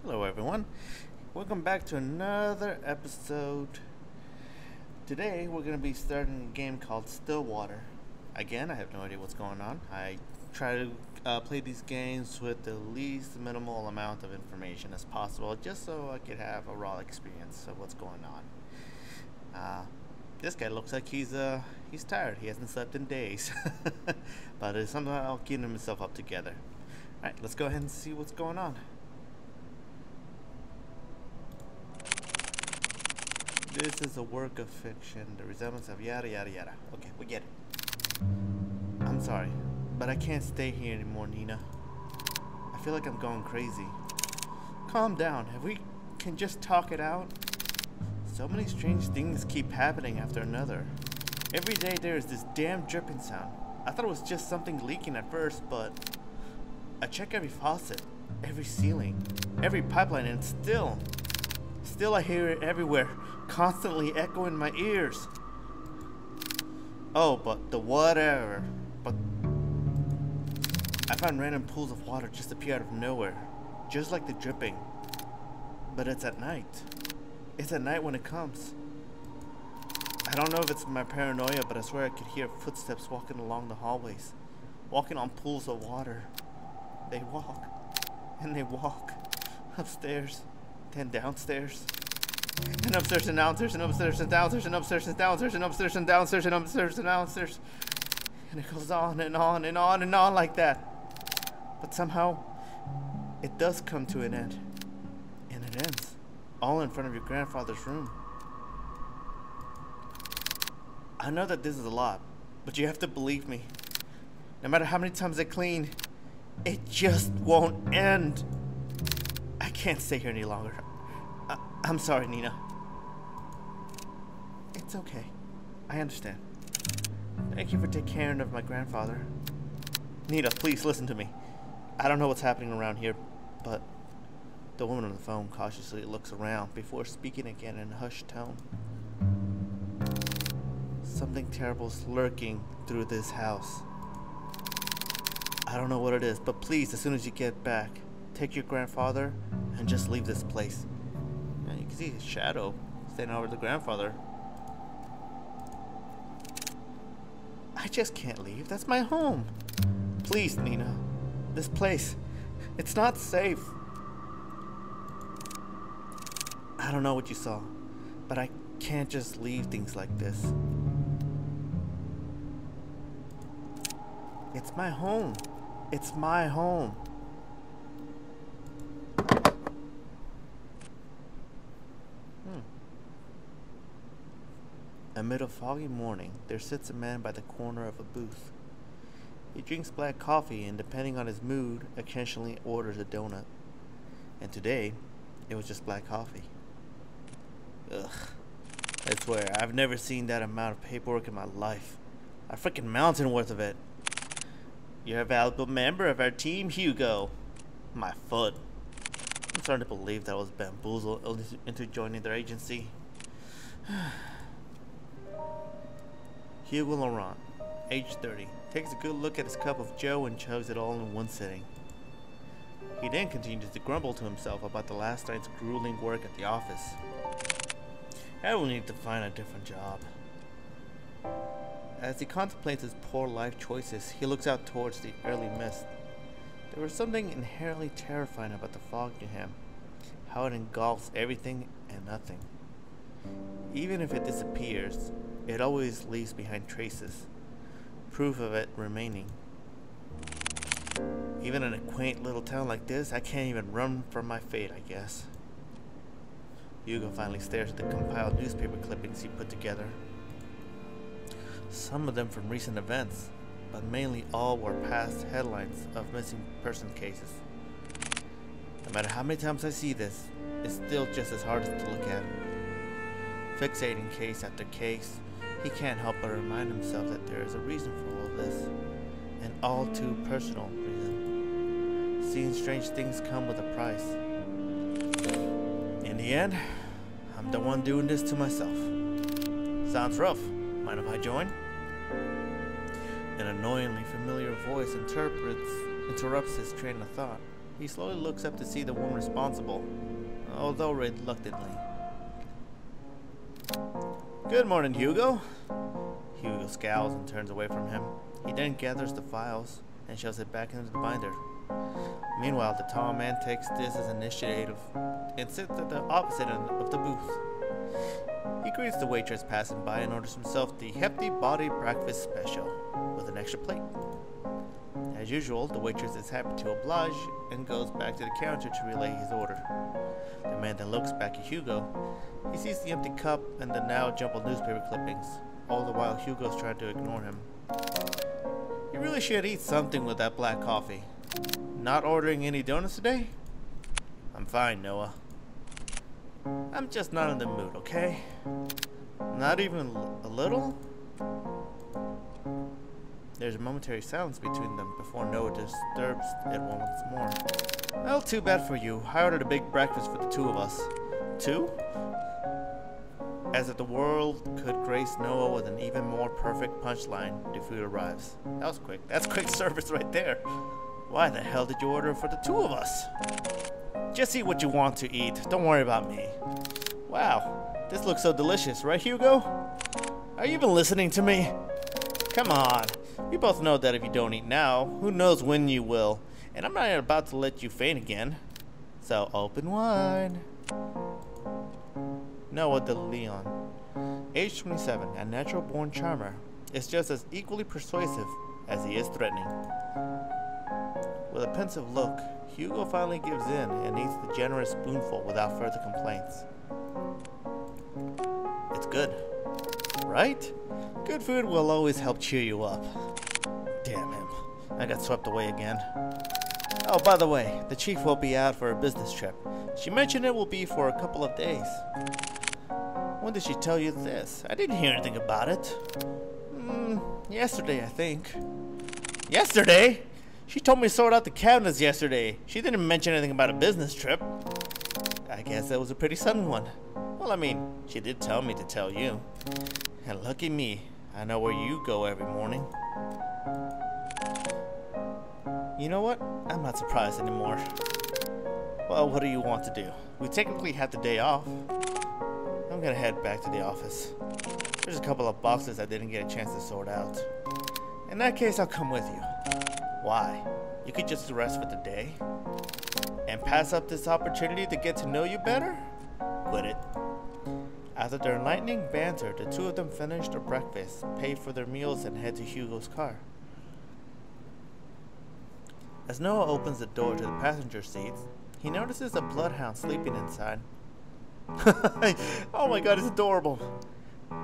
Hello everyone, welcome back to another episode. Today we're going to be starting a game called Stillwater. Again, I have no idea what's going on. I try to play these games with the least minimal amount of information as possible, just so I could have a raw experience of what's going on. This guy looks like he's tired. He hasn't slept in days, but he's somehow getting himself up together. All right, let's go ahead and see what's going on. This is a work of fiction, the resemblance of yada yada yada. Okay, we get it. I'm sorry, but I can't stay here anymore, Nina. I feel like I'm going crazy. Calm down, if we can just talk it out. So many strange things keep happening after another. Every day there is this damn dripping sound. I thought it was just something leaking at first, but I check every faucet, every ceiling, every pipeline, and still I hear it everywhere, constantly echoing in my ears. Oh, but the whatever. But I find random pools of water just appear out of nowhere, just like the dripping. But it's at night. It's at night when it comes. I don't know if it's my paranoia, but I swear I could hear footsteps walking along the hallways, walking on pools of water. They walk, and they walk, upstairs, then downstairs, and upstairs and downstairs and upstairs and downstairs and upstairs and downstairs and upstairs and downstairs and upstairs and downstairs, and it goes on and on and on and on like that. But somehow it does come to an end, and it ends all in front of your grandfather's room. I know that this is a lot, but you have to believe me. No matter how many times I clean, it just won't end. I can't stay here any longer. I'm sorry, Nina. It's okay. I understand. Thank you for taking care of my grandfather. Nina, please listen to me. I don't know what's happening around here, but the woman on the phone cautiously looks around before speaking again in a hushed tone. Something terrible is lurking through this house. I don't know what it is, but please, as soon as you get back, take your grandfather and just leave this place. And you can see his shadow standing over the grandfather. I just can't leave. That's my home. Please, Nina. This place, it's not safe. I don't know what you saw, but I can't just leave things like this. It's my home. It's my home. Amid a foggy morning, there sits a man by the corner of a booth. He drinks black coffee and, depending on his mood, occasionally orders a donut. And today, it was just black coffee. Ugh. I swear, I've never seen that amount of paperwork in my life. A freaking mountain worth of it. You're a valuable member of our team, Hugo. My foot. I'm starting to believe that I was bamboozled into joining their agency. Hugo Laurent, age 30, takes a good look at his cup of joe and chugs it all in one sitting. He then continues to grumble to himself about the last night's grueling work at the office. I will need to find a different job. As he contemplates his poor life choices, he looks out towards the early mist. There was something inherently terrifying about the fog to him, how it engulfs everything and nothing. Even if it disappears, it always leaves behind traces, proof of it remaining. Even in a quaint little town like this, I can't even run from my fate, I guess. Hugo finally stares at the compiled newspaper clippings he put together. Some of them from recent events, but mainly all were past headlines of missing person cases. No matter how many times I see this, it's still just as hard to look at. Fixating case after case, he can't help but remind himself that there is a reason for all of this, an all too personal reason. Seeing strange things come with a price. In the end, I'm the one doing this to myself. Sounds rough. Mind if I join? An annoyingly familiar voice interrupts his train of thought. he slowly looks up to see the woman responsible, although reluctantly. Good morning, Hugo. Hugo scowls and turns away from him. He then gathers the files and shoves it back into the binder. Meanwhile, the tall man takes this as initiative and sits at the opposite end of the booth. He greets the waitress passing by and orders himself the hefty body breakfast special with an extra plate. As usual, the waitress is happy to oblige and goes back to the counter to relay his order. The man then looks back at Hugo. He sees the empty cup and the now jumbled newspaper clippings, all the while Hugo's trying to ignore him. You really should eat something with that black coffee. Not ordering any donuts today? I'm fine, Noah. I'm just not in the mood, okay? Not even a little? There's a momentary silence between them before Noah disturbs it once more. Well, too bad for you. I ordered a big breakfast for the two of us. Two? As if the world could grace Noah with an even more perfect punchline, the food arrives. That was quick. That's quick service right there. Why the hell did you order for the two of us? Just eat what you want to eat. Don't worry about me. Wow, this looks so delicious, right, Hugo? Are you even listening to me? Come on. We both know that if you don't eat now, who knows when you will. And I'm not about to let you faint again. So open wide. Noah de Leon, age 27, a natural-born charmer, is just as equally persuasive as he is threatening. With a pensive look, Hugo finally gives in and eats the generous spoonful without further complaints. It's good, right? Good food will always help cheer you up. Damn him, I got swept away again. Oh, by the way, the chief will be out for a business trip. She mentioned it will be for a couple of days. When did she tell you this? I didn't hear anything about it. Yesterday, I think. Yesterday? She told me to sort out the cabinets yesterday. She didn't mention anything about a business trip. I guess that was a pretty sudden one. Well, I mean, she did tell me to tell you. And lucky me, I know where you go every morning. You know what? I'm not surprised anymore. Well, what do you want to do? We technically had the day off. I'm gonna head back to the office. There's a couple of boxes I didn't get a chance to sort out. In that case, I'll come with you. Why? You could just rest for the day? And pass up this opportunity to get to know you better? Quit it. After their enlightening banter, the two of them finish their breakfast, pay for their meals, and head to Hugo's car. As Noah opens the door to the passenger seat, he notices a bloodhound sleeping inside. Oh my god, it's adorable!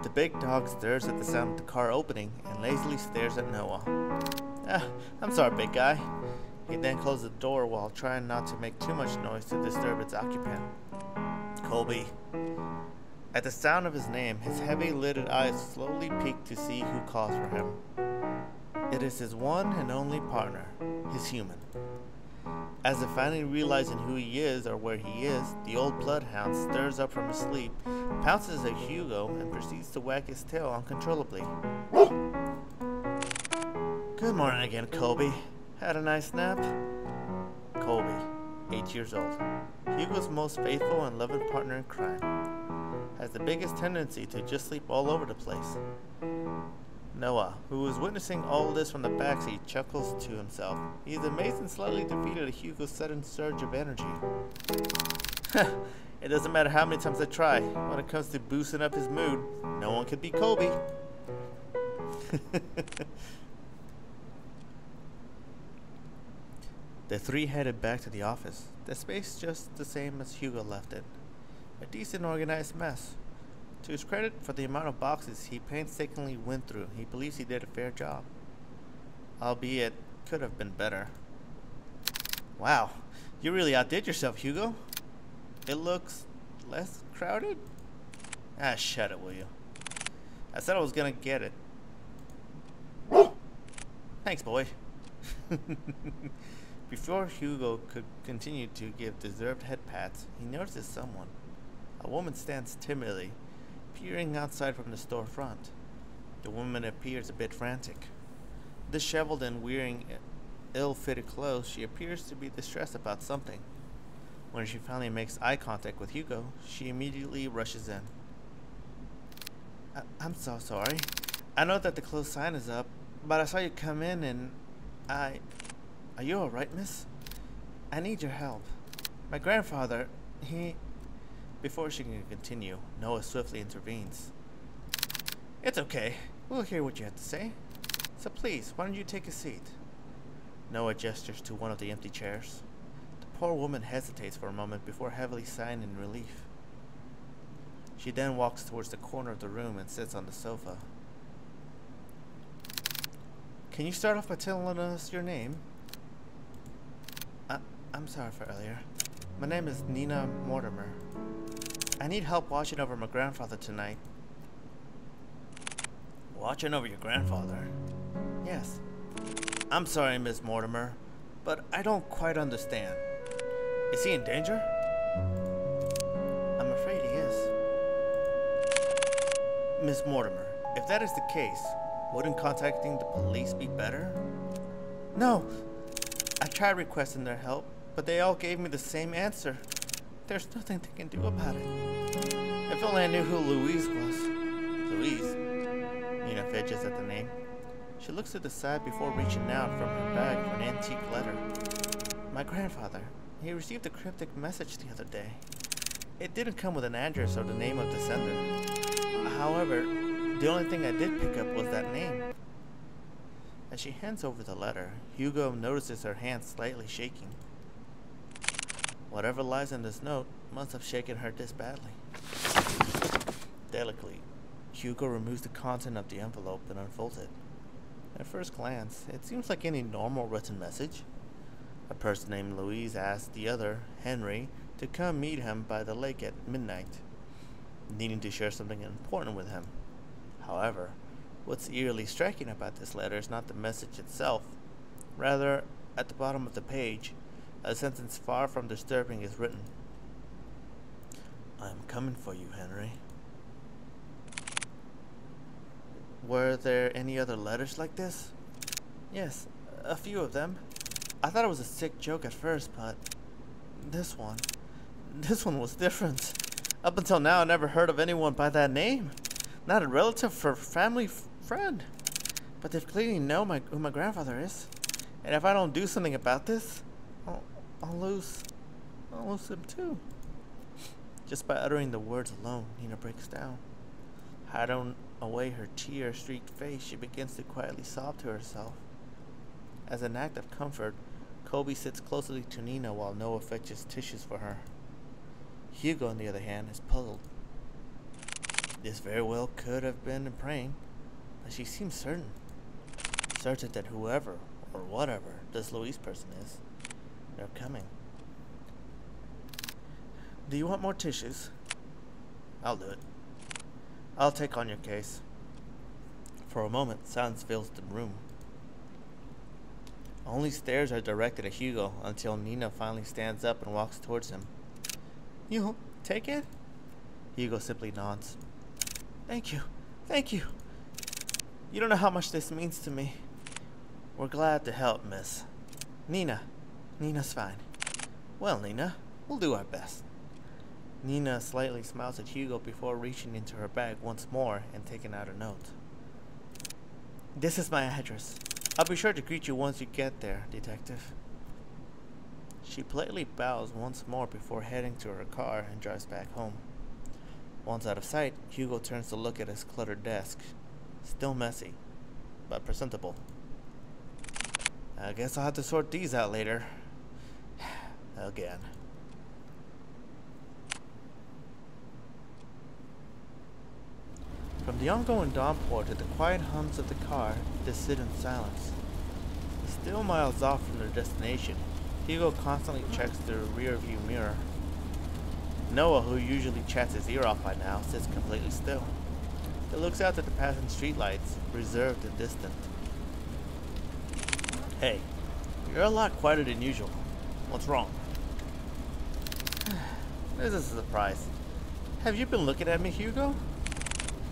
The big dog stirs at the sound of the car opening and lazily stares at Noah. I'm sorry, big guy. He then closes the door while trying not to make too much noise to disturb its occupant. Colby. At the sound of his name, his heavy-lidded eyes slowly peek to see who calls for him. It is his one and only partner, his human. As if finally realizing who he is or where he is, the old bloodhound stirs up from his sleep, pounces at Hugo, and proceeds to wag his tail uncontrollably. Good morning again, Colby. Had a nice nap? Colby, 8 years old, Hugo's most faithful and loving partner in crime, has the biggest tendency to just sleep all over the place. Noah, who is witnessing all this from the backseat, chuckles to himself. He is amazed and slightly defeated at Hugo's sudden surge of energy. It doesn't matter how many times I try. When it comes to boosting up his mood, no one could beat Colby. The three headed back to the office, the space just the same as Hugo left it. A decent organized mess. To his credit for the amount of boxes he painstakingly went through, he believes he did a fair job. Albeit, could have been better. Wow, you really outdid yourself, Hugo. It looks less crowded? Ah, shut it, will you? I said I was gonna get it. Thanks, boy. Before Hugo could continue to give deserved head pats, he notices someone. A woman stands timidly, peering outside from the storefront. The woman appears a bit frantic. Disheveled and wearing ill-fitted clothes, she appears to be distressed about something. When she finally makes eye contact with Hugo, she immediately rushes in. I'm so sorry. I know that the closed sign is up, but I saw you come in and Are you alright, miss? I need your help. My grandfather, Before she can continue, Noah swiftly intervenes. It's okay. We'll hear what you have to say. So please, why don't you take a seat? Noah gestures to one of the empty chairs. The poor woman hesitates for a moment before heavily sighing in relief. She then walks towards the corner of the room and sits on the sofa. Can you start off by telling us your name? I'm sorry for earlier. My name is Nina Mortimer. I need help watching over my grandfather tonight. Watching over your grandfather? Yes. I'm sorry, Miss Mortimer, but I don't quite understand. Is he in danger? I'm afraid he is. Miss Mortimer, if that is the case, wouldn't contacting the police be better? No! I tried requesting their help, but they all gave me the same answer. There's nothing they can do about it. If only I knew who Louise was. Louise? Nina fidgets at the name. She looks to the side before reaching out from her bag for an antique letter. My grandfather. He received a cryptic message the other day. It didn't come with an address or the name of the sender. However, the only thing I did pick up was that name. As she hands over the letter, Hugo notices her hand slightly shaking. Whatever lies in this note must have shaken her this badly. Delicately, Hugo removes the content of the envelope and unfolds it. At first glance, it seems like any normal written message. A person named Louise asks the other, Henry, to come meet him by the lake at midnight, needing to share something important with him. However, what's eerily striking about this letter is not the message itself. Rather, at the bottom of the page, a sentence far from disturbing is written. I am coming for you, Henry. Were there any other letters like this? Yes, a few of them. I thought it was a sick joke at first, but this one was different. Up until now, I never heard of anyone by that name. Not a relative or family friend. But they clearly know who my grandfather is. And if I don't do something about this, I'll lose him too. Just by uttering the words alone, Nina breaks down. Hiding away her tear-streaked face, she begins to quietly sob to herself. As an act of comfort, Kobe sits closely to Nina while Noah fetches tissues for her. Hugo, on the other hand, is puzzled. This very well could have been a prank, but she seems certain that whoever or whatever this Louise person is, they're coming. Do you want more tissues? I'll do it. I'll take on your case. For a moment, silence fills the room. Only stares are directed at Hugo until Nina finally stands up and walks towards him. You'll take it? Hugo simply nods. Thank you. Thank you. You don't know how much this means to me. We're glad to help, miss. Nina's fine. Well, Nina, we'll do our best. Nina slightly smiles at Hugo before reaching into her bag once more and taking out a note. This is my address. I'll be sure to greet you once you get there, detective. She politely bows once more before heading to her car and drives back home. Once out of sight, Hugo turns to look at his cluttered desk. Still messy, but presentable. I guess I'll have to sort these out later. Again. From the ongoing downpour to the quiet hums of the car, they sit in silence. Still miles off from their destination, Hugo constantly checks the rear-view mirror. Noah, who usually chats his ear off by now, sits completely still. He looks out at the passing streetlights, reserved and distant. Hey, you're a lot quieter than usual. What's wrong? This is a surprise. Have you been looking at me, Hugo?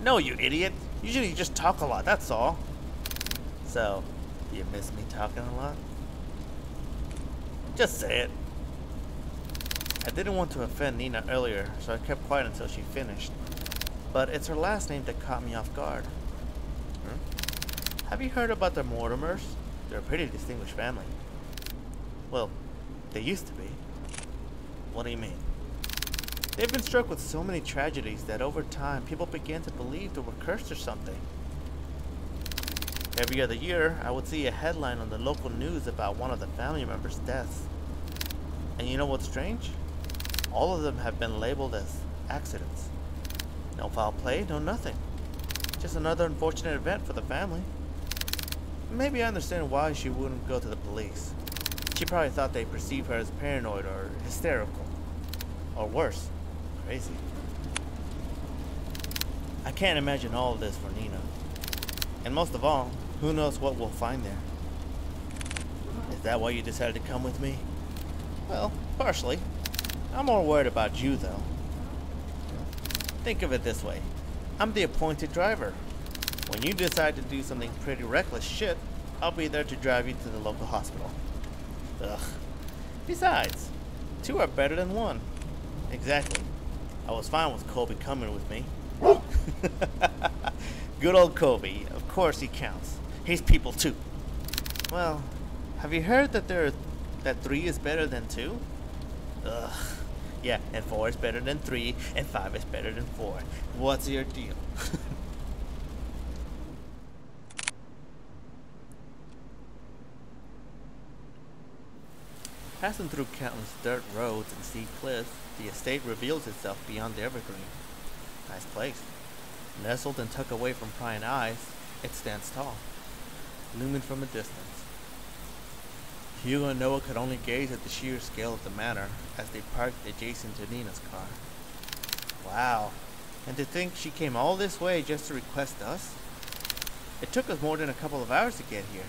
No, you idiot. Usually you just talk a lot, that's all. So, do you miss me talking a lot? Just say it. I didn't want to offend Nina earlier, so I kept quiet until she finished. But it's her last name that caught me off guard. Have you heard about the Mortimers? They're a pretty distinguished family. Well, they used to be. What do you mean? They've been struck with so many tragedies that over time people began to believe they were cursed or something. Every other year, I would see a headline on the local news about one of the family members' deaths. And you know what's strange? All of them have been labeled as accidents. No foul play, no nothing. Just another unfortunate event for the family. Maybe I understand why she wouldn't go to the police. She probably thought they perceived her as paranoid or hysterical. Or worse, crazy. I can't imagine all of this for Nina. And most of all, who knows what we'll find there. Is that why you decided to come with me? Well, partially. I'm more worried about you, though. Think of it this way. I'm the appointed driver. When you decide to do something pretty reckless shit, I'll be there to drive you to the local hospital. Ugh. Besides, two are better than one. Exactly. I was fine with Colby coming with me. Good old Colby. Of course he counts. He's people too. Well, have you heard that 3 is better than 2? Ugh. Yeah, and 4 is better than 3, and 5 is better than 4. What's your deal? Passing through countless dirt roads and steep cliffs, the estate reveals itself beyond the evergreen. Nice place. Nestled and tucked away from prying eyes, it stands tall, looming from a distance. Hugo and Noah could only gaze at the sheer scale of the manor as they parked adjacent to Nina's car. Wow, and to think she came all this way just to request us? It took us more than a couple of hours to get here.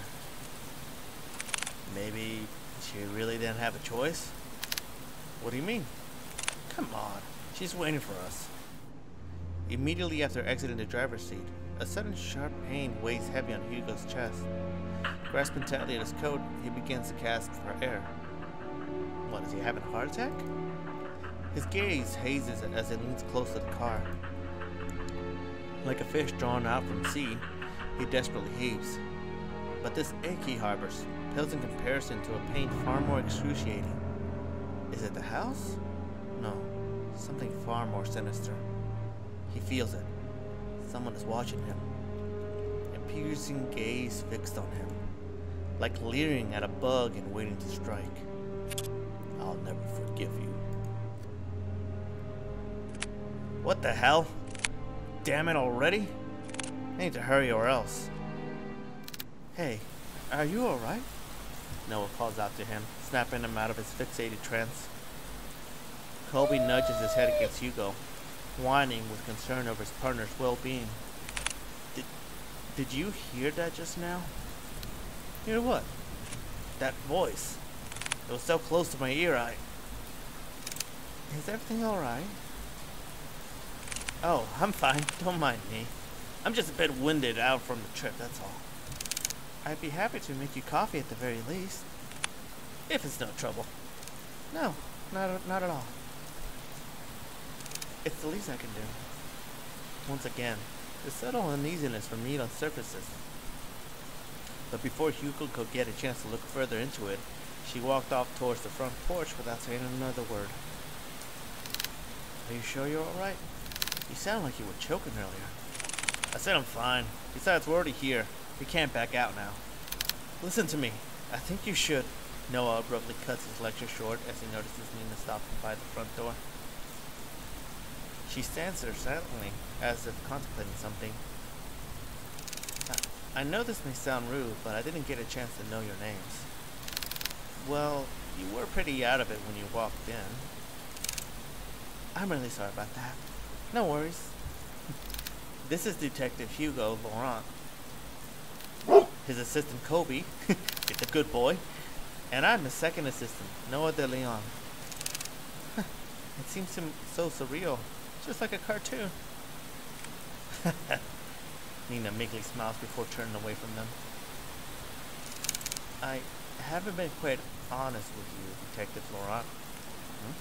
Maybe she really didn't have a choice? What do you mean? Come on, she's waiting for us. Immediately after exiting the driver's seat, a sudden sharp pain weighs heavy on Hugo's chest. Grasping tightly at his coat, he begins to gasp for air. What, is he having a heart attack? His gaze hazes as he leans close to the car. Like a fish drawn out from sea, he desperately heaves. But this ache he harbors pales in comparison to a pain far more excruciating. Is it the house? No, something far more sinister. He feels it. Someone is watching him. A piercing gaze fixed on him, like leering at a bug and waiting to strike. I'll never forgive you. What the hell? Damn it already? I need to hurry or else. Hey, are you alright? Noah calls out to him, snapping him out of his fixated trance. Colby nudges his head against Hugo, whining with concern over his partner's well-being. Did you hear that just now? Hear what? That voice. It was so close to my ear, Is everything alright? Oh, I'm fine. Don't mind me. I'm just a bit winded out from the trip, that's all. I'd be happy to make you coffee at the very least. If it's no trouble. No, not at all. It's the least I can do. Once again, the subtle uneasiness from Nina surfaces. But before Hugo could get a chance to look further into it, she walked off towards the front porch without saying another word. Are you sure you're alright? You sound like you were choking earlier. I said I'm fine. Besides, we're already here. We can't back out now. Listen to me. I think you should. Noah abruptly cuts his lecture short as he notices Nina stopping by the front door. She stands there silently, as if contemplating something. I know this may sound rude, but I didn't get a chance to know your names. Well, you were pretty out of it when you walked in. I'm really sorry about that. No worries. This is Detective Hugo Laurent. His assistant Colby, it's a good boy, and I'm his second assistant, Noah de Leon. It seems so surreal, just like a cartoon. Nina meekly smiles before turning away from them. I haven't been quite honest with you, Detective Laurent. Hmm?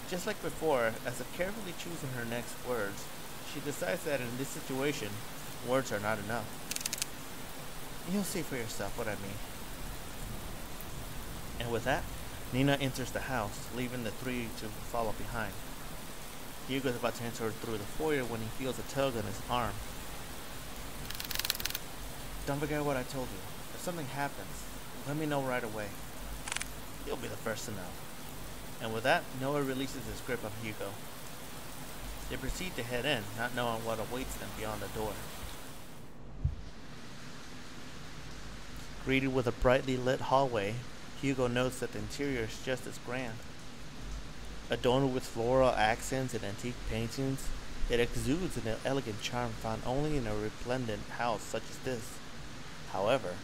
Just like before, as if carefully choosing her next words, she decides that in this situation, words are not enough. You'll see for yourself what I mean. And with that, Nina enters the house, leaving the three to follow behind. Hugo's about to enter through the foyer when he feels a tug on his arm. Don't forget what I told you. If something happens, let me know right away. You'll be the first to know. And with that, Noah releases his grip on Hugo. They proceed to head in, not knowing what awaits them beyond the door. Greeted with a brightly lit hallway, Hugo notes that the interior is just as grand. Adorned with floral accents and antique paintings, it exudes an elegant charm found only in a resplendent house such as this. However,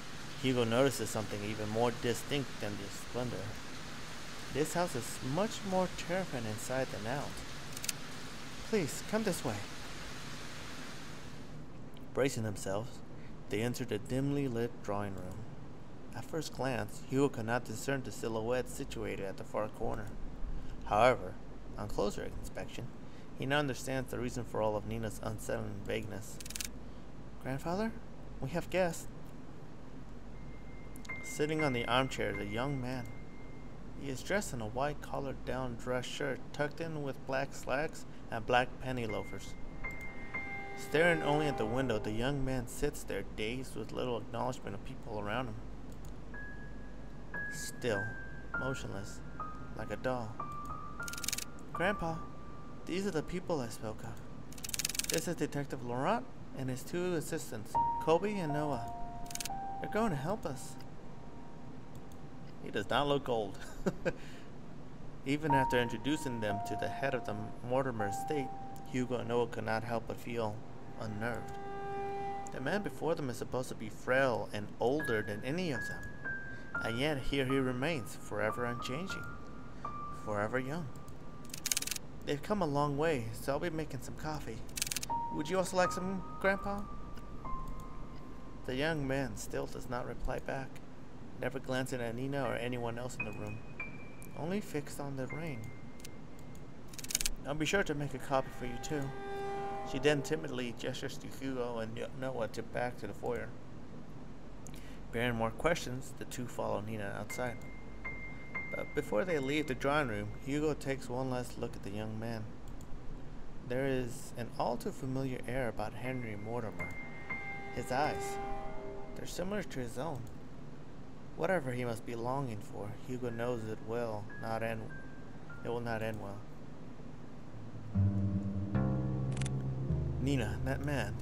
Hugo notices something even more distinct than the splendor. This house is much more terrifying inside than out. Please, come this way. Bracing themselves, they enter the dimly lit drawing room. At first glance, Hugo cannot discern the silhouette situated at the far corner. However, on closer inspection, he now understands the reason for all of Nina's unsettling vagueness. Grandfather, we have guests. Sitting on the armchair is a young man. He is dressed in a white collared down dress shirt tucked in with black slacks and black penny loafers. Staring only at the window, the young man sits there dazed with little acknowledgement of people around him. Still, motionless, like a doll. Grandpa, these are the people I spoke of. This is Detective Laurent and his two assistants, Kobe and Noah. They're going to help us. He does not look old. Even after introducing them to the head of the Mortimer estate, Hugo and Noah could not help but feel unnerved. The man before them is supposed to be frail and older than any of them, and yet here he remains, forever unchanging, forever young. They've come a long way, so I'll be making some coffee. Would you also like some, Grandpa? The young man still does not reply back, never glancing at Nina or anyone else in the room, only fixed on the ring. I'll be sure to make a copy for you too. She then timidly gestures to Hugo and Noah to back to the foyer. Bearing more questions, the two follow Nina outside. But before they leave the drawing room, Hugo takes one last look at the young man. There is an all too familiar air about Henry Mortimer. His eyes, they're similar to his own. Whatever he must be longing for, Hugo knows it will not end well. Nina, that man.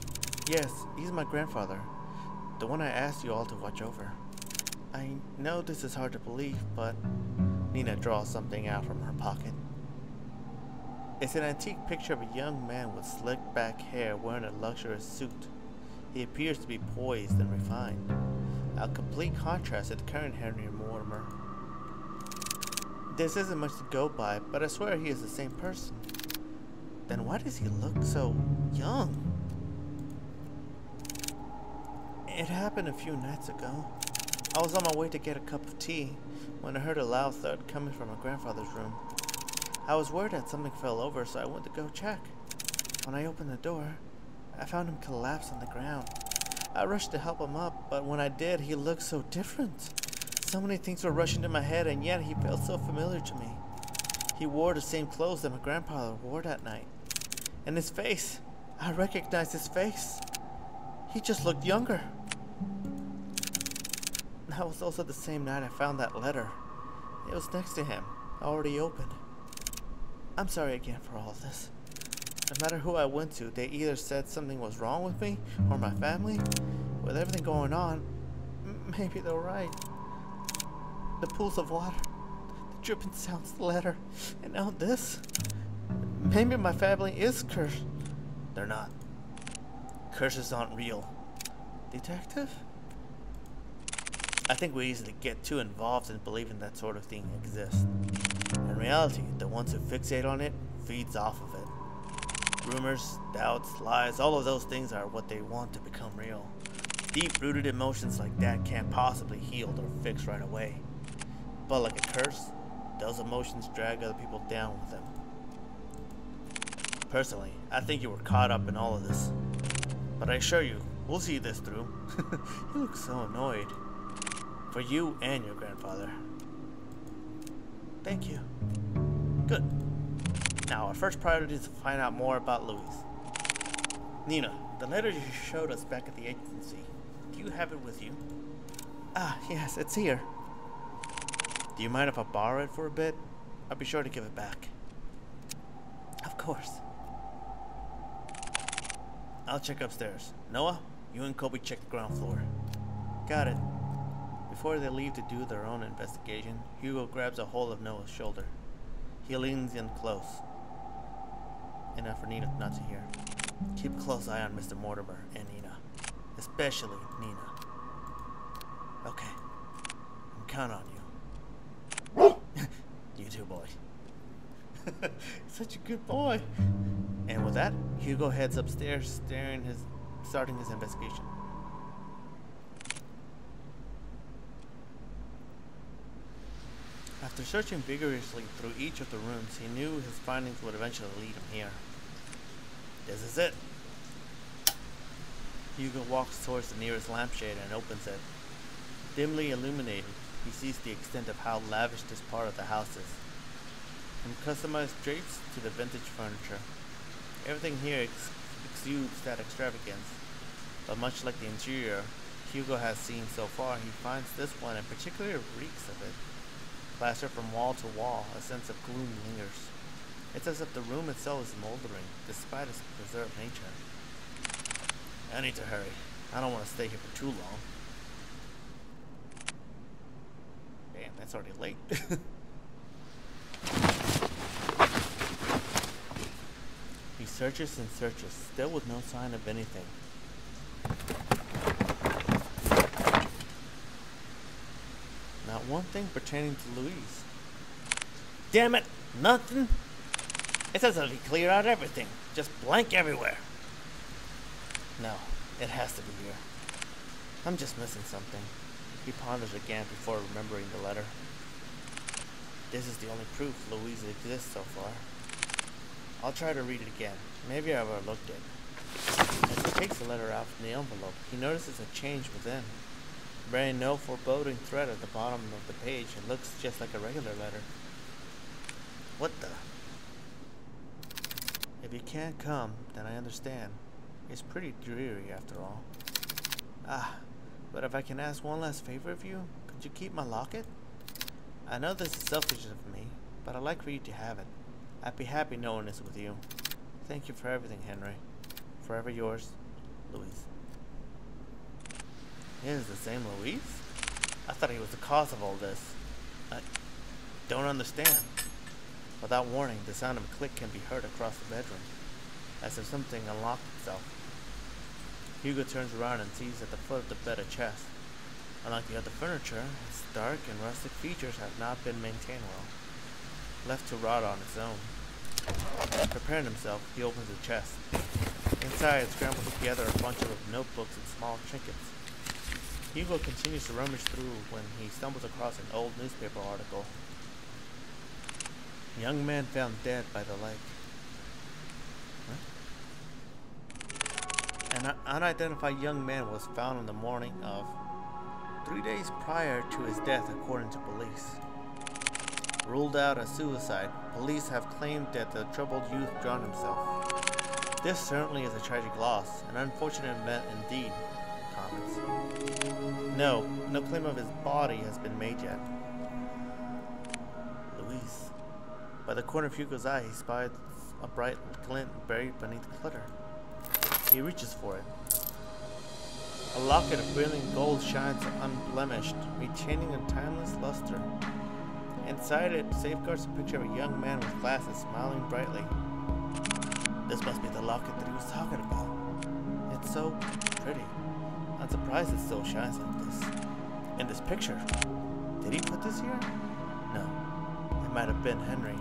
Yes, he's my grandfather. The one I asked you all to watch over. I know this is hard to believe, but Nina draws something out from her pocket. It's an antique picture of a young man with slicked back hair wearing a luxurious suit. He appears to be poised and refined, a complete contrast to the current Henry Mortimer. This isn't much to go by, but I swear he is the same person. Then why does he look so young? It happened a few nights ago. I was on my way to get a cup of tea when I heard a loud thud coming from my grandfather's room. I was worried that something fell over, so I went to go check. When I opened the door, I found him collapsed on the ground. I rushed to help him up, but when I did, he looked so different. So many things were rushing to my head, and yet he felt so familiar to me. He wore the same clothes that my grandfather wore that night. And his face, I recognized his face. He just looked younger. That was also the same night I found that letter. It was next to him, already opened. I'm sorry again for all of this. No matter who I went to, they either said something was wrong with me or my family. With everything going on, maybe they're right. The pools of water, the dripping sounds, the letter, and now this. Maybe my family is cursed. They're not. Curses aren't real. Detective? I think we easily get too involved in believing that sort of thing exists. In reality, the ones who fixate on it feeds off of it. Rumors, doubts, lies, all of those things are what they want to become real. Deep-rooted emotions like that can't possibly heal or fix right away. But like a curse, those emotions drag other people down with them. Personally, I think you were caught up in all of this. But I assure you, we'll see this through. You look so annoyed. For you and your grandfather. Thank you. Good. Now, our first priority is to find out more about Louise. Nina, the letter you showed us back at the agency, do you have it with you? Ah, yes, it's here. Do you mind if I borrow it for a bit? I'll be sure to give it back. Of course. I'll check upstairs. Noah, you and Kobe check the ground floor. Got it. Before they leave to do their own investigation, Hugo grabs a hold of Noah's shoulder. He leans in close, enough for Nina not to hear. Keep a close eye on Mr. Mortimer and Nina, especially Nina. Okay, I'm counting on you. You too, boy. Such a good boy. And with that, Hugo heads upstairs, starting his investigation. After searching vigorously through each of the rooms, he knew his findings would eventually lead him here. This is it. Hugo walks towards the nearest lampshade and opens it. Dimly illuminated, he sees the extent of how lavish this part of the house is. From customized drapes to the vintage furniture, everything here exudes that extravagance. But much like the interior Hugo has seen so far, he finds this one in particular reeks of it. Plastered from wall to wall, a sense of gloom lingers. It's as if the room itself is moldering, despite its preserved nature. I need to hurry. I don't want to stay here for too long. Damn, that's already late. He searches and searches, still with no sign of anything. Not one thing pertaining to Louise. Damn it! Nothing? It says that he cleared out everything. Just blank everywhere. No, it has to be here. I'm just missing something. He ponders again before remembering the letter. This is the only proof Louise exists so far. I'll try to read it again. Maybe I overlooked it. As he takes the letter out from the envelope, he notices a change within. Bearing no foreboding thread at the bottom of the page, it looks just like a regular letter. What the? If you can't come, then I understand. It's pretty dreary after all. But if I can ask one last favor of you, could you keep my locket? I know this is selfish of me, but I'd like for you to have it. I'd be happy knowing it's with you. Thank you for everything, Henry. Forever yours, Louise. It is the same Louise? I thought he was the cause of all this. I don't understand. Without warning, the sound of a click can be heard across the bedroom, as if something unlocked itself. Hugo turns around and sees at the foot of the bed a chest. Unlike the other furniture, its dark and rustic features have not been maintained well, left to rot on its own. Preparing himself, he opens the chest. Inside, scrambled together a bunch of notebooks and small trinkets. Hugo continues to rummage through when he stumbles across an old newspaper article. Young man found dead by the lake. Huh? An unidentified young man was found on the morning of 3 days prior to his death, according to police. Ruled out as suicide, police have claimed that the troubled youth drowned himself. This certainly is a tragic loss, an unfortunate event indeed, comments. No claim of his body has been made yet. Louise. By the corner of Hugo's eye, he spied a bright glint buried beneath the clutter. He reaches for it. A locket of brilliant gold shines unblemished, retaining a timeless luster. Inside it safeguards a picture of a young man with glasses, smiling brightly. This must be the locket that he was talking about. It's so pretty. I'm surprised it still shines like this. In this picture. Did he put this here? No. It might have been Henry.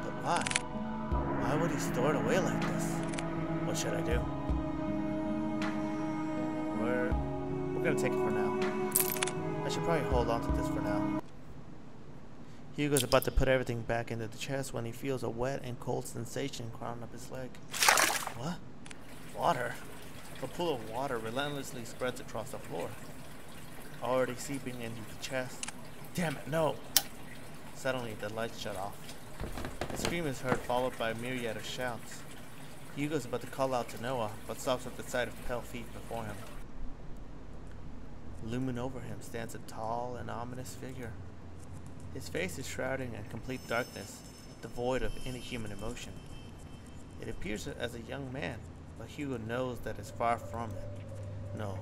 But why? Why would he store it away like this? What should I do? We're gonna take it for now. I should probably hold on to this for now. Hugo's about to put everything back into the chest when he feels a wet and cold sensation crawling up his leg. What? Water? A pool of water relentlessly spreads across the floor, already seeping into the chest. Damn it, no! Suddenly, the lights shut off. A scream is heard, followed by a myriad of shouts. Hugo's about to call out to Noah, but stops at the sight of pale feet before him. Looming over him stands a tall and ominous figure. His face is shrouded in complete darkness, devoid of any human emotion. It appears as a young man, but Hugo knows that it's far from it. No,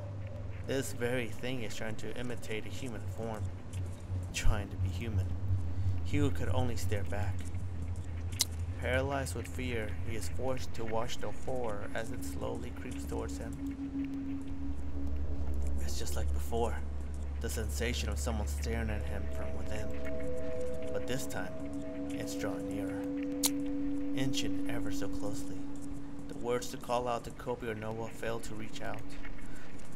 this very thing is trying to imitate a human form. Trying to be human. Hugo could only stare back. Paralyzed with fear, he is forced to watch the horror as it slowly creeps towards him. It's just like before, the sensation of someone staring at him from within. But this time, it's drawing nearer, inching ever so closely. The words to call out to Kobe or Noah fail to reach out.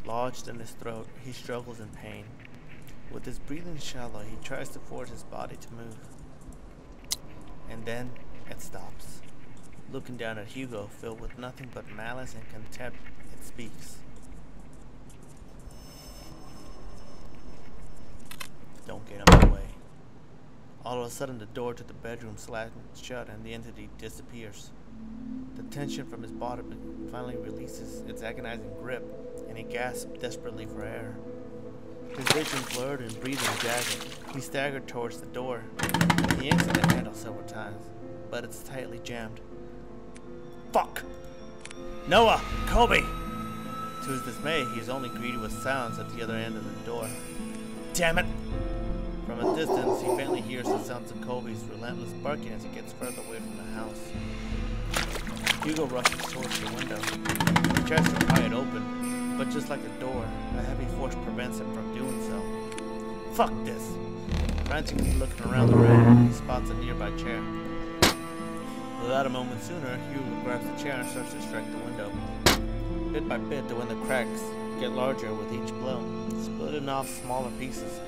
Lodged in his throat, he struggles in pain. With his breathing shallow, he tries to force his body to move. And then, it stops. Looking down at Hugo, filled with nothing but malice and contempt, it speaks. Don't get in my way. All of a sudden, the door to the bedroom slams shut and the entity disappears. The tension from his body finally releases its agonizing grip, and he gasps desperately for air. His vision blurred and breathing jagged. He staggered towards the door. He yanks at the handle several times, but it's tightly jammed. Fuck! Noah! Kobe! To his dismay, he is only greeted with silence at the other end of the door. Damn it! From a distance, he faintly hears the sounds of Kobe's relentless barking as he gets further away from the house. Hugo rushes towards the window. He tries to pry it open, but just like the door, a heavy force prevents him from doing so. Fuck this! Frantically looking around the room, he spots a nearby chair. Without a moment sooner, Hugo grabs the chair and starts to strike the window. Bit by bit, the window cracks get larger with each blow, splitting off smaller pieces.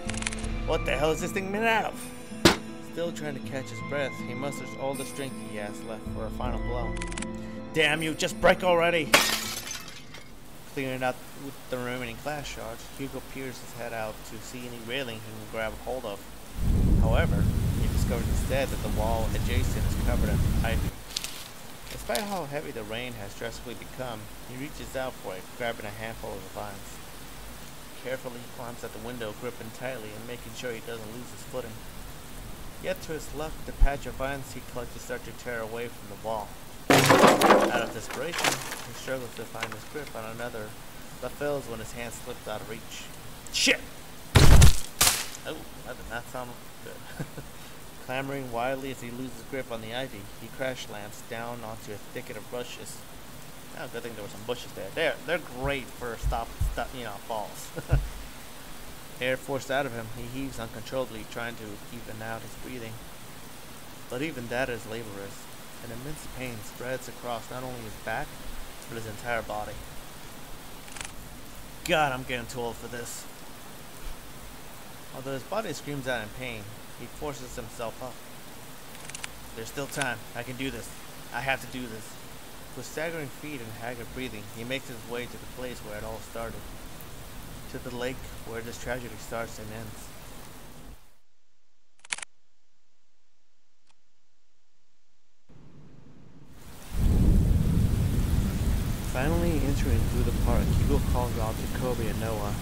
What the hell is this thing made out of? Still trying to catch his breath, he musters all the strength he has left for a final blow. Damn you, just break already! Clearing out with the remaining glass shards, Hugo peers his head out to see any railing he can grab hold of. However, he discovers instead that the wall adjacent is covered in ivy. Despite how heavy the rain has drastically become, he reaches out for it, grabbing a handful of the vines. Carefully, he climbs at the window, gripping tightly and making sure he doesn't lose his footing. Yet to his luck, the patch of vines he clutches start to tear away from the wall. Out of desperation, he struggles to find his grip on another, but fails when his hand slips out of reach. Shit! Oh, that did not sound good. Clamoring wildly as he loses grip on the ivy, he crash lands down onto a thicket of bushes. Oh, good thing there were some bushes there. They're great for falls. Air forced out of him, he heaves uncontrollably, trying to even out his breathing. But even that is laborious. An immense pain spreads across not only his back, but his entire body. God, I'm getting too old for this. Although his body screams out in pain, he forces himself up. There's still time. I can do this. I have to do this. With staggering feet and haggard breathing, he makes his way to the place where it all started. To the lake where this tragedy starts and ends. Finally entering through the park, Hugo calls out to Kobe and Noah.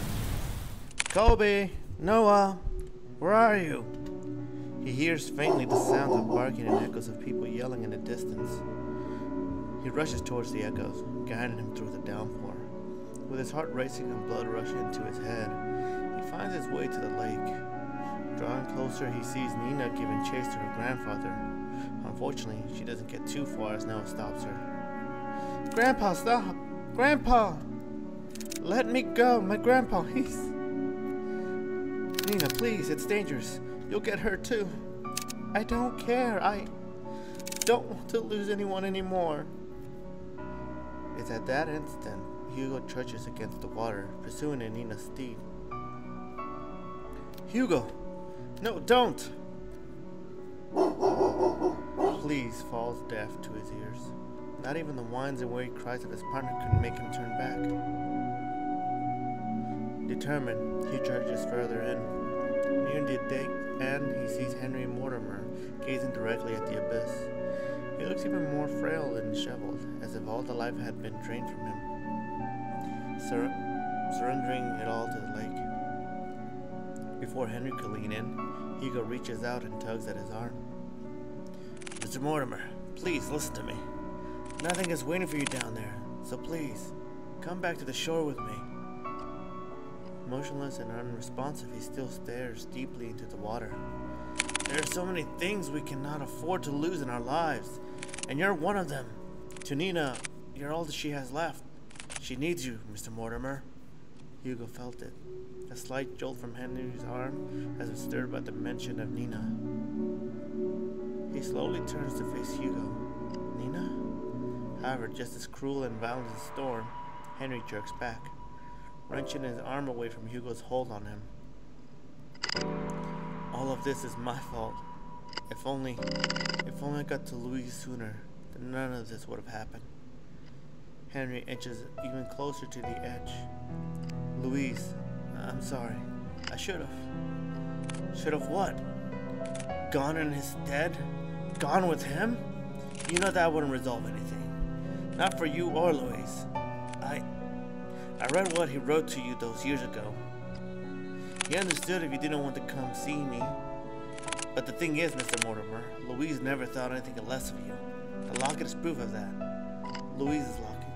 Kobe! Noah! Where are you? He hears faintly the sounds of barking and echoes of people yelling in the distance. He rushes towards the echoes, guiding him through the downpour. With his heart racing and blood rushing into his head, he finds his way to the lake. Drawing closer, he sees Nina giving chase to her grandfather. Unfortunately, she doesn't get too far as Noah stops her. Grandpa, stop! Grandpa! Let me go! My grandpa, he's... Nina, please, it's dangerous. You'll get hurt too. I don't care. I don't want to lose anyone anymore. It's at that instant Hugo trudges against the water, pursuing Nina's steed. Hugo! No, don't! Please falls deaf to his ears. Not even the whines and weary cries of his partner could make him turn back. Determined, he trudges further in. Near the end, he sees Henry Mortimer gazing directly at the abyss. He looks even more frail and disheveled, as if all the life had been drained from him, surrendering it all to the lake. Before Henry could lean in, Hugo reaches out and tugs at his arm. Mr. Mortimer, please listen to me. Nothing is waiting for you down there, so please, come back to the shore with me. Motionless and unresponsive, he still stares deeply into the water. There are so many things we cannot afford to lose in our lives, and you're one of them. To Nina, you're all that she has left. She needs you, Mr. Mortimer. Hugo felt it. A slight jolt from Henry's arm as if stirred by the mention of Nina. He slowly turns to face Hugo. Nina? However, just as cruel and violent as a storm, Henry jerks back, wrenching his arm away from Hugo's hold on him. All of this is my fault. If only I got to Louise sooner, then none of this would have happened. Henry inches even closer to the edge. Louise, I'm sorry. I should have. Should have what? Gone in his stead? Gone with him? You know that wouldn't resolve anything. Not for you or Louise. I read what he wrote to you those years ago. He understood if you didn't want to come see me. But the thing is, Mr. Mortimer, Louise never thought anything less of you. The locket is proof of that. Louise's locket.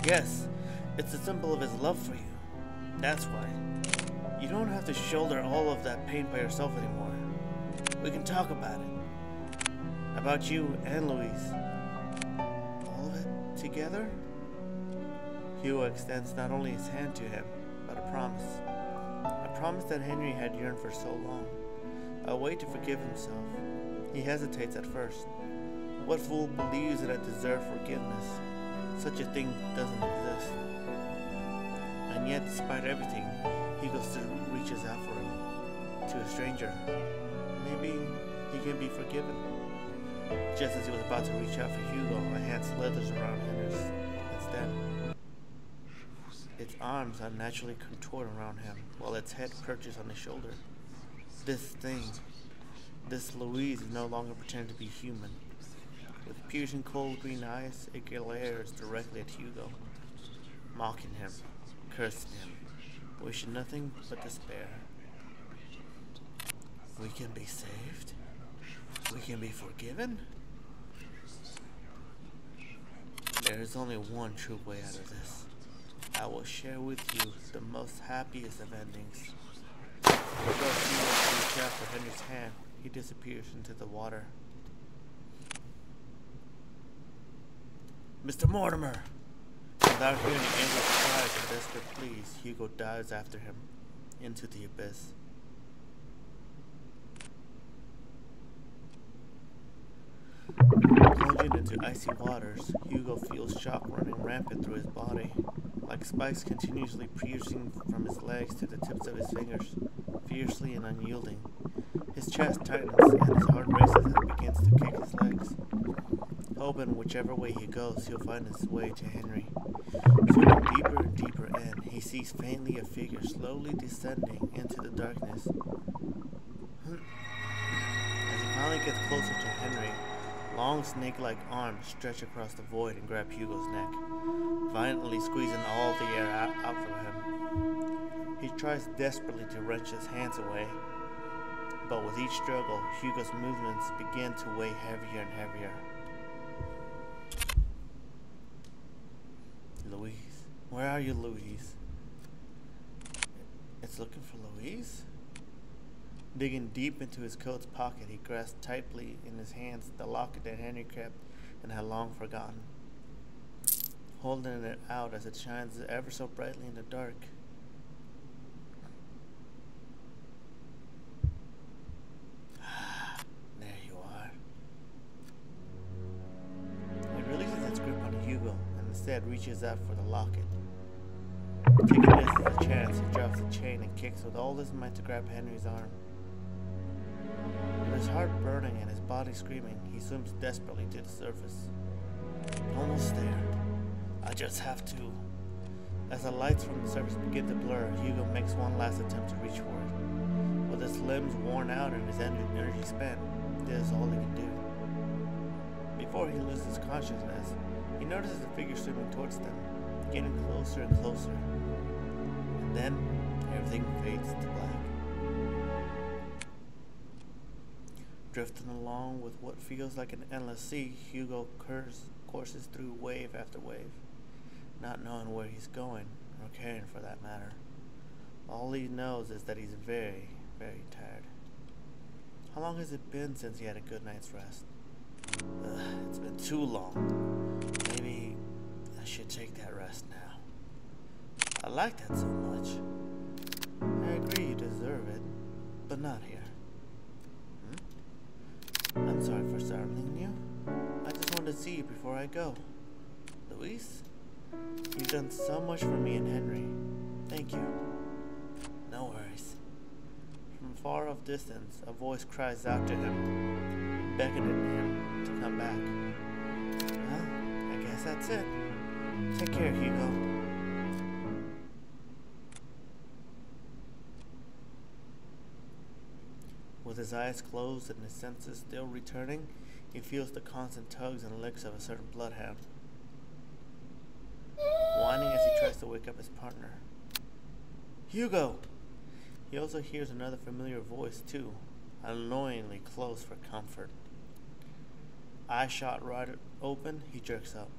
Yes, it's a symbol of his love for you. That's why. You don't have to shoulder all of that pain by yourself anymore. We can talk about it. About you and Louise. All of it together? Hugo extends not only his hand to him, but a promise. A promise that Henry had yearned for so long. A way to forgive himself. He hesitates at first. What fool believes that I deserve forgiveness? Such a thing doesn't exist. And yet, despite everything, Hugo still reaches out for him. To a stranger. Maybe he can be forgiven. Just as he was about to reach out for Hugo, a hand slithers around Henry's instead. Its arms unnaturally contort around him, while its head perches on his shoulder. This thing, this Louise, is no longer pretending to be human. With piercing cold green eyes, it glares directly at Hugo, mocking him, cursing him, wishing nothing but despair. We can be saved? We can be forgiven? There is only one true way out of this. I will share with you the most happiest of endings. Without Hugo to reach out for Henry's hand, he disappears into the water. Mr. Mortimer! Without hearing angry cries and desperate pleas, Hugo dives after him into the abyss. Plunging into icy waters, Hugo feels shock running rampant through his body, like spikes continuously piercing from his legs to the tips of his fingers, fiercely and unyielding. His chest tightens and his heart races as he begins to kick his legs. Hoping whichever way he goes, he'll find his way to Henry. Swimming deeper and deeper in, he sees faintly a figure slowly descending into the darkness. As he finally gets closer to Henry, long snake-like arms stretch across the void and grab Hugo's neck, violently squeezing all the air out from him. He tries desperately to wrench his hands away, but with each struggle, Hugo's movements begin to weigh heavier and heavier. Louise. Where are you, Louise? It's looking for Louise? Digging deep into his coat's pocket, he grasped tightly in his hands the locket that Henry kept and had long forgotten, holding it out as it shines ever so brightly in the dark. There you are. It releases its grip on Hugo and instead reaches out for the locket, Taking this as a chance, he drops the chain and kicks with all his might to grab Henry's arm. With his heart burning and his body screaming, he swims desperately to the surface. Almost there. I just have to. As the lights from the surface begin to blur, Hugo makes one last attempt to reach for it. With his limbs worn out and his energy spent, this is all he can do. Before he loses consciousness, he notices a figure swimming towards them, getting closer and closer. And then, everything fades to black. Drifting along with what feels like an endless sea, Hugo courses through wave after wave, not knowing where he's going, or caring for that matter. All he knows is that he's very, very tired. How long has it been since he had a good night's rest? It's been too long. Maybe I should take that rest now. I like that so much. I agree you deserve it, but not here. I'm sorry for startling you. I just wanted to see you before I go. Luis, you've done so much for me and Henry. Thank you. No worries. From far off distance, a voice cries out to him, beckoning him to come back. Well, I guess that's it. Take care, Hugo. With his eyes closed and his senses still returning, he feels the constant tugs and licks of a certain bloodhound, whining as he tries to wake up his partner. Hugo! He also hears another familiar voice too, annoyingly close for comfort. Eyes shot right open, he jerks up.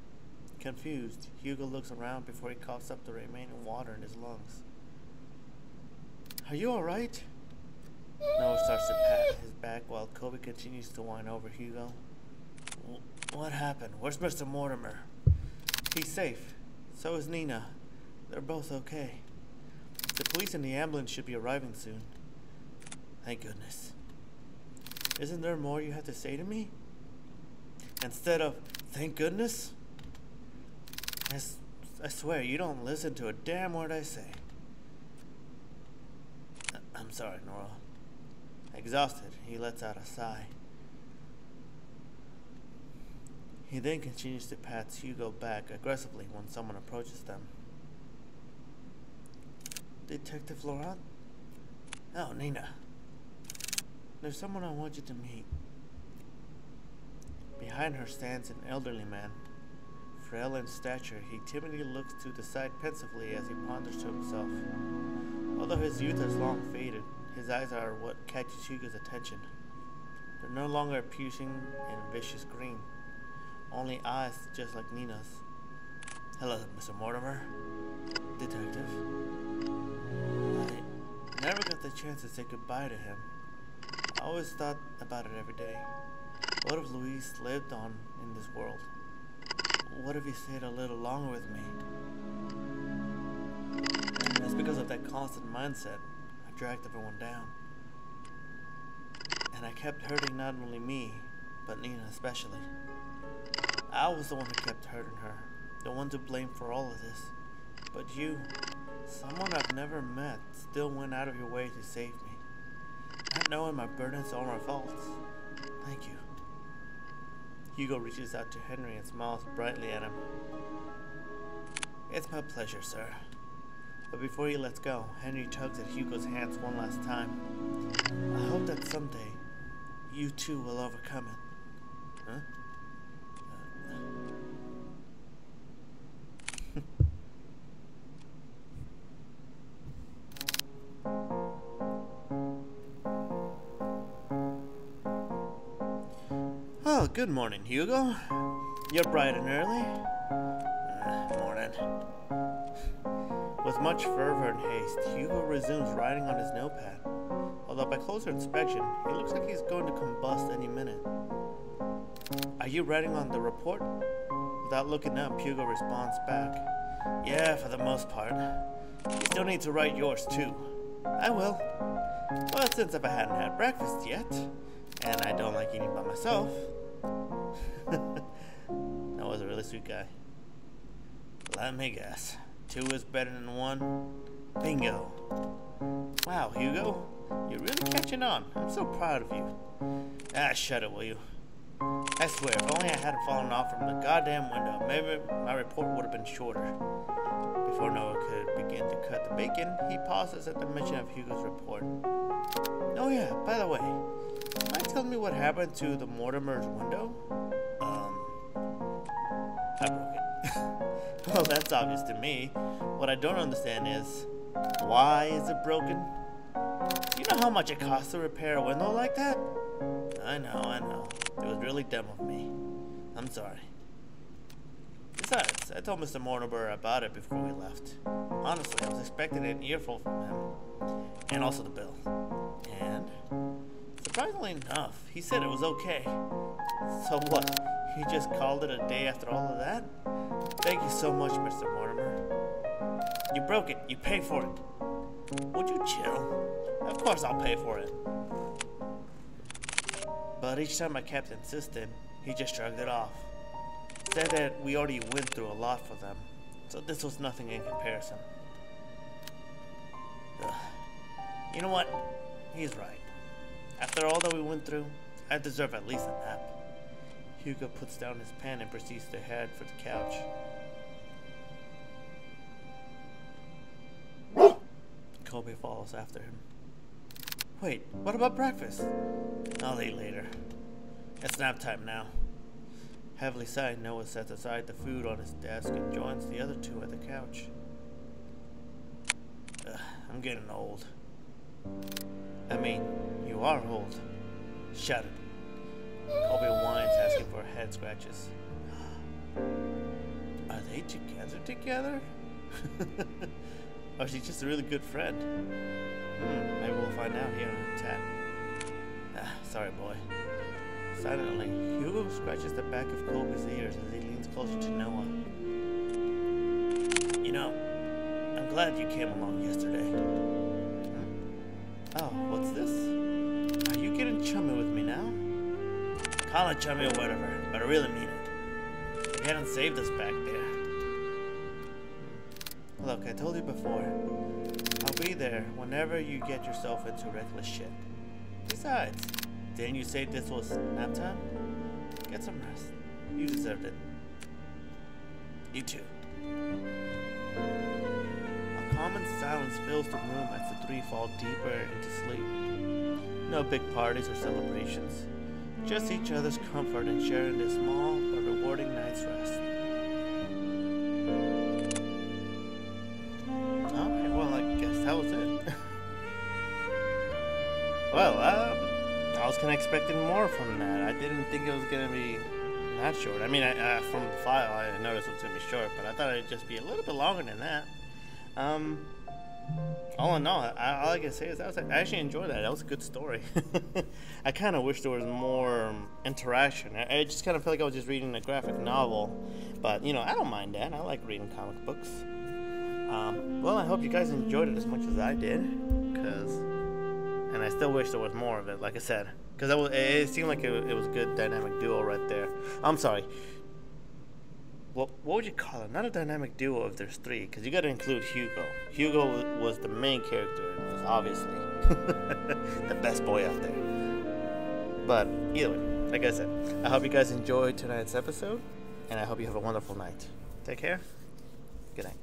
Confused, Hugo looks around before he coughs up the remaining water in his lungs. Are you alright? Noah starts to pat his back while Kobe continues to whine over Hugo. What happened? Where's Mr. Mortimer? He's safe. So is Nina. They're both okay. The police and the ambulance should be arriving soon. Thank goodness. Isn't there more you have to say to me? Instead of, thank goodness? I swear, you don't listen to a damn word I say. I'm sorry, Nora. Exhausted, he lets out a sigh. He then continues to pat Hugo back aggressively when someone approaches them. Detective Laurent? Oh, Nina. There's someone I want you to meet. Behind her stands an elderly man. Frail in stature, he timidly looks to the side pensively as he ponders to himself. Although his youth has long faded, his eyes are what catches Hugo's attention. They're no longer piercing and vicious green, only eyes just like Nina's. Hello, Mr. Mortimer. Detective. I never got the chance to say goodbye to him. I always thought about it every day. What if Luis lived on in this world? What if he stayed a little longer with me? It's because of that constant mindset. I dragged everyone down. And I kept hurting not only me, but Nina especially. I was the one who kept hurting her, the one to blame for all of this. But you, someone I've never met, still went out of your way to save me. Not knowing my burdens or my faults. Thank you. Hugo reaches out to Henry and smiles brightly at him. It's my pleasure, sir. But before he lets go, Henry tugs at Hugo's hands one last time. I hope that someday, you too will overcome it. Huh? Oh, good morning, Hugo. You're bright and early. Morning. With much fervor and haste, Hugo resumes writing on his notepad. Although by closer inspection, he looks like he's going to combust any minute. Are you writing on the report? Without looking up, Hugo responds back. Yeah, for the most part. You still need to write yours too. I will. But since I hadn't had breakfast yet, and I don't like eating by myself. That was a really sweet guy. Let me guess. 2 is better than 1. Bingo. Wow, Hugo, you're really catching on. I'm so proud of you. Ah, shut it, will you? I swear, if only I hadn't fallen off from the goddamn window, maybe my report would have been shorter. Before Noah could begin to cut the bacon, he pauses at the mention of Hugo's report. Oh yeah, by the way, mind telling me what happened to the Mortimer's window? I broke it. Well, that's obvious to me. What I don't understand is, why is it broken? Do you know how much it costs to repair a window like that? I know. It was really dumb of me. I'm sorry. Besides, I told Mr. Mortimer about it before we left. Honestly, I was expecting an earful from him. And also the bill. And, surprisingly enough, he said it was okay. So what? He just called it a day after all of that? Thank you so much, Mr. Mortimer. You broke it. You pay for it. Would you chill? Of course I'll pay for it. But each time I kept insisting, he just shrugged it off. Said that we already went through a lot for them, so this was nothing in comparison. Ugh. You know what? He's right. After all that we went through, I deserve at least a nap. Hugo puts down his pen and proceeds to head for the couch. Colby follows after him. Wait, what about breakfast? I'll eat later. It's nap time now. Heavily sighing, Noah sets aside the food on his desk and joins the other two at the couch. I'm getting old. I mean, you are old. Shut it. Colby whines, asking for head scratches. Are they together? Or is he just a really good friend? Maybe we'll find out here in the chat. Sorry, boy. Silently, Hugo scratches the back of Colby's ears as he leans closer to Noah. You know, I'm glad you came along yesterday. Oh, what's this? Are you getting chummy with me now? Call it chummy or whatever, but I really mean it. You hadn't saved us back there. Look, I told you before. I'll be there whenever you get yourself into reckless shit. Besides, didn't you say this was nap time? Get some rest. You deserved it. You too. A common silence fills the room as the three fall deeper into sleep. No big parties or celebrations. Just each other's comfort and sharing this small but rewarding night's rest. Alright, well, I guess that was it. Well, I was kind of expecting more from that. I didn't think it was going to be that short. I mean, from the file, I noticed it was going to be short, but I thought it'd just be a little bit longer than that. All in all, all I can say is I actually enjoyed that. That was a good story. I kind of wish there was more interaction. I just kind of felt like I was just reading a graphic novel. But, you know, I don't mind that. I like reading comic books. Well, I hope you guys enjoyed it as much as I did. And I still wish there was more of it, like I said. Because it seemed like it was a good dynamic duo right there. I'm sorry. What would you call it? Not a dynamic duo if there's three, because you got to include Hugo. Hugo was the main character, obviously. The best boy out there. But either way, like I said, I hope you guys enjoyed tonight's episode, and I hope you have a wonderful night. Take care. Good night.